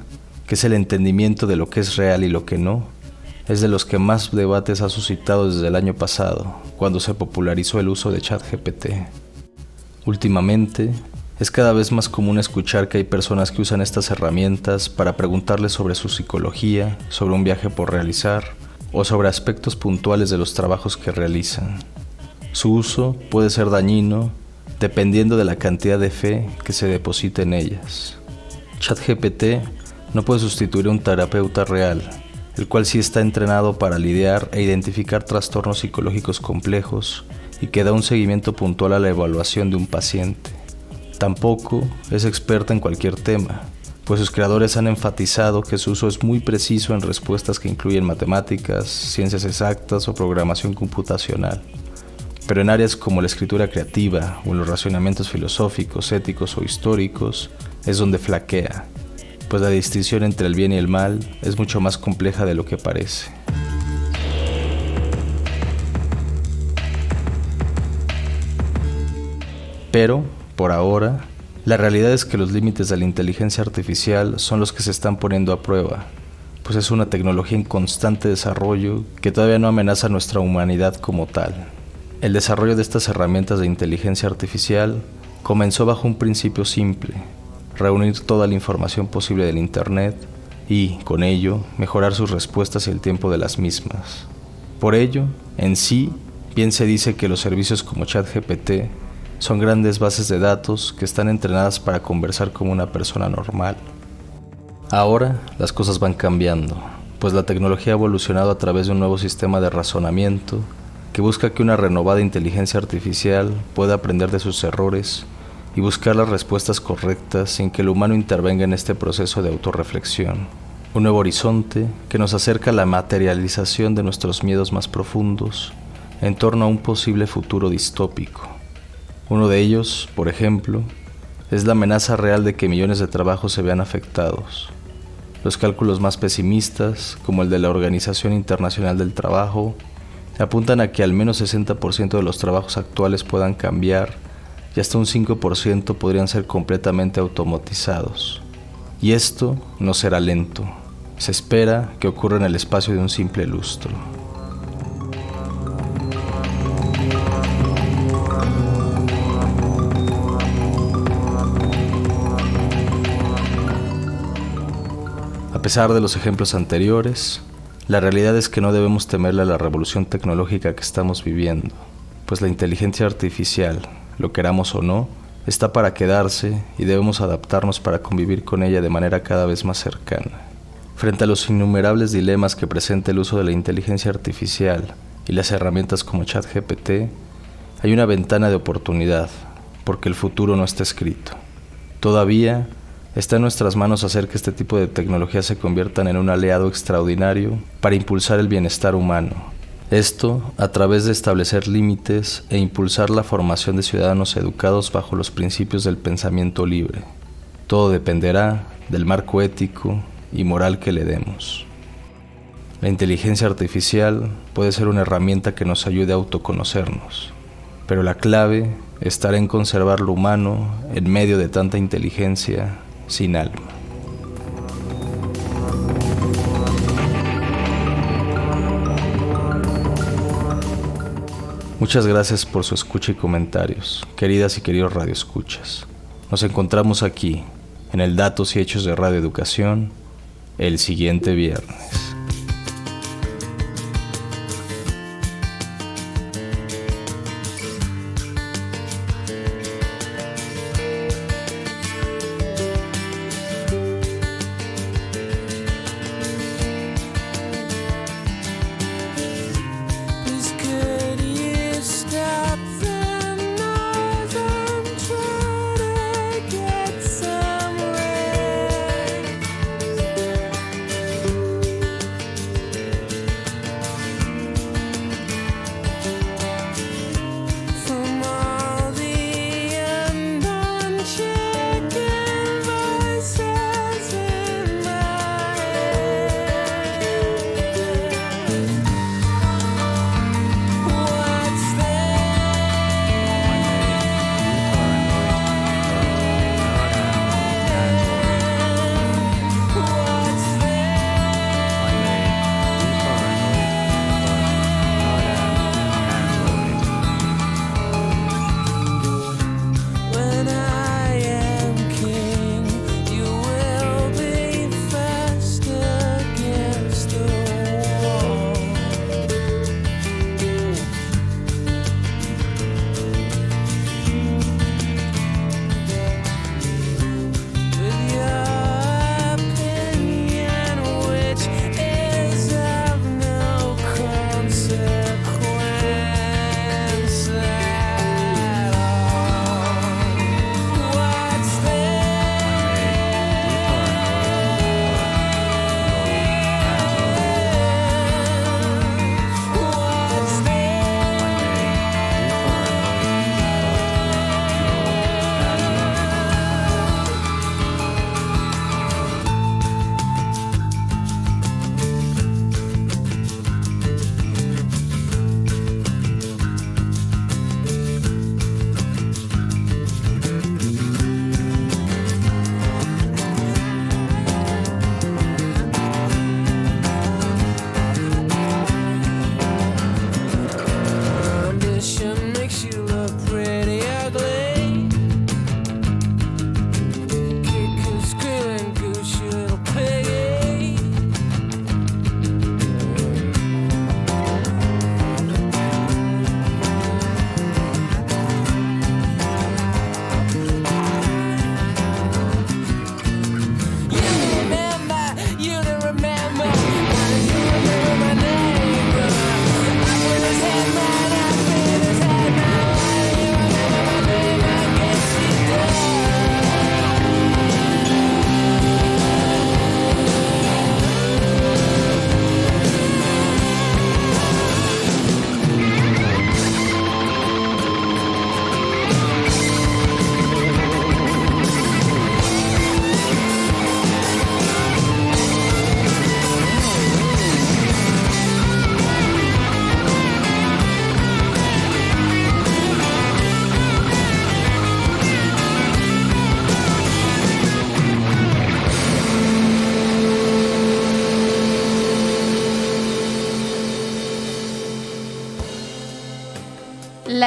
S10: que es el entendimiento de lo que es real y lo que no, es de los que más debates ha suscitado desde el año pasado, cuando se popularizó el uso de ChatGPT. Últimamente, es cada vez más común escuchar que hay personas que usan estas herramientas para preguntarles sobre su psicología, sobre un viaje por realizar o sobre aspectos puntuales de los trabajos que realizan. Su uso puede ser dañino dependiendo de la cantidad de fe que se deposite en ellas. ChatGPT no puede sustituir a un terapeuta real, el cual sí está entrenado para lidiar e identificar trastornos psicológicos complejos y que da un seguimiento puntual a la evaluación de un paciente. Tampoco es experta en cualquier tema, pues sus creadores han enfatizado que su uso es muy preciso en respuestas que incluyen matemáticas, ciencias exactas o programación computacional. Pero en áreas como la escritura creativa o en los razonamientos filosóficos, éticos o históricos es donde flaquea, pues la distinción entre el bien y el mal es mucho más compleja de lo que parece. Pero, por ahora, la realidad es que los límites de la inteligencia artificial son los que se están poniendo a prueba, pues es una tecnología en constante desarrollo que todavía no amenaza a nuestra humanidad como tal. El desarrollo de estas herramientas de inteligencia artificial comenzó bajo un principio simple: reunir toda la información posible del Internet y, con ello, mejorar sus respuestas y el tiempo de las mismas. Por ello, en sí, bien se dice que los servicios como ChatGPT son grandes bases de datos que están entrenadas para conversar como una persona normal. Ahora, las cosas van cambiando, pues la tecnología ha evolucionado a través de un nuevo sistema de razonamiento que busca que una renovada inteligencia artificial pueda aprender de sus errores y buscar las respuestas correctas sin que el humano intervenga en este proceso de autorreflexión. Un nuevo horizonte que nos acerca a la materialización de nuestros miedos más profundos en torno a un posible futuro distópico. Uno de ellos, por ejemplo, es la amenaza real de que millones de trabajos se vean afectados. Los cálculos más pesimistas, como el de la Organización Internacional del Trabajo, apuntan a que al menos 60% de los trabajos actuales puedan cambiar y hasta un 5% podrían ser completamente automatizados. Y esto no será lento. Se espera que ocurra en el espacio de un simple lustro. A pesar de los ejemplos anteriores, la realidad es que no debemos temerle a la revolución tecnológica que estamos viviendo, pues la inteligencia artificial, lo queramos o no, Está para quedarse y debemos adaptarnos para convivir con ella de manera cada vez más cercana. Frente a los innumerables dilemas que presenta el uso de la inteligencia artificial y las herramientas como ChatGPT, hay una ventana de oportunidad, porque el futuro no está escrito. Todavía está en nuestras manos hacer que este tipo de tecnologías se conviertan en un aliado extraordinario para impulsar el bienestar humano. Esto a través de establecer límites e impulsar la formación de ciudadanos educados bajo los principios del pensamiento libre. Todo dependerá del marco ético y moral que le demos. La inteligencia artificial puede ser una herramienta que nos ayude a autoconocernos, pero la clave estará en conservar lo humano en medio de tanta inteligencia sin alma. Muchas gracias por su escucha y comentarios, queridas y queridos radioescuchas. Nos encontramos aquí, en el Datos y Hechos de Radio Educación, el siguiente viernes.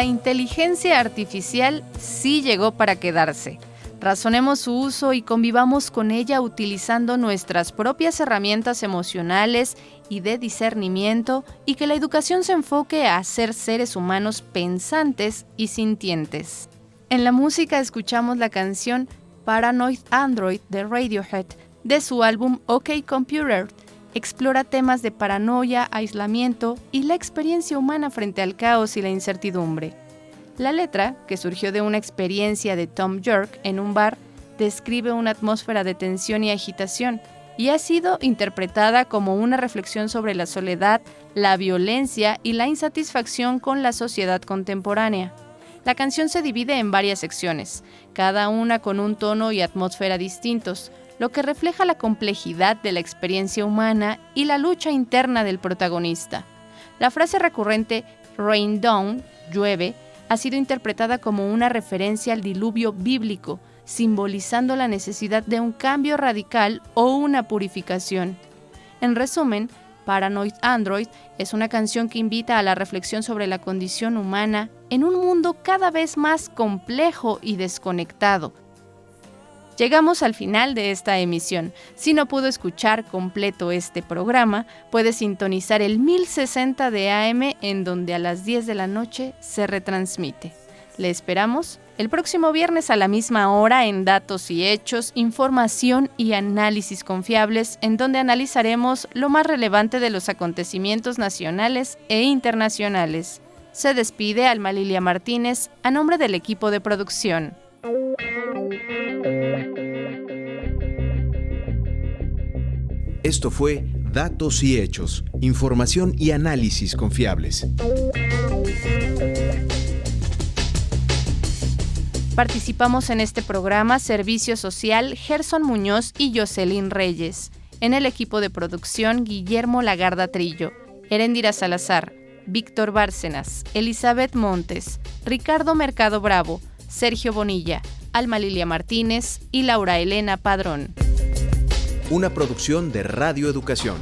S2: La inteligencia artificial sí llegó para quedarse. Razonemos su uso y convivamos con ella utilizando nuestras propias herramientas emocionales y de discernimiento, y que la educación se enfoque a ser seres humanos pensantes y sintientes. En la música escuchamos la canción Paranoid Android de Radiohead, de su álbum OK Computer. Explora temas de paranoia, aislamiento y la experiencia humana frente al caos y la incertidumbre. La letra, que surgió de una experiencia de Tom York en un bar, describe una atmósfera de tensión y agitación, y ha sido interpretada como una reflexión sobre la soledad, la violencia y la insatisfacción con la sociedad contemporánea. La canción se divide en varias secciones, cada una con un tono y atmósfera distintos, lo que refleja la complejidad de la experiencia humana y la lucha interna del protagonista. La frase recurrente "rain down", llueve, ha sido interpretada como una referencia al diluvio bíblico, simbolizando la necesidad de un cambio radical o una purificación. En resumen, Paranoid Android es una canción que invita a la reflexión sobre la condición humana en un mundo cada vez más complejo y desconectado. Llegamos al final de esta emisión. Si no pudo escuchar completo este programa, puede sintonizar el 1060 de AM, en donde a las 10 de la noche se retransmite. Le esperamos el próximo viernes a la misma hora en Datos y Hechos, información y análisis confiables, en donde analizaremos lo más relevante de los acontecimientos nacionales e internacionales. Se despide Alma Lilia Martínez a nombre del equipo de producción.
S1: Esto fue Datos y Hechos, información y análisis confiables.
S2: Participamos en este programa Servicio Social Gerson Muñoz y Jocelyn Reyes. En el equipo de producción Guillermo Lagarda Trillo, Heréndira Salazar, Víctor Bárcenas, Elizabeth Montes, Ricardo Mercado Bravo, Sergio Bonilla, Alma Lilia Martínez y Laura Elena Padrón.
S1: Una producción de Radio Educación.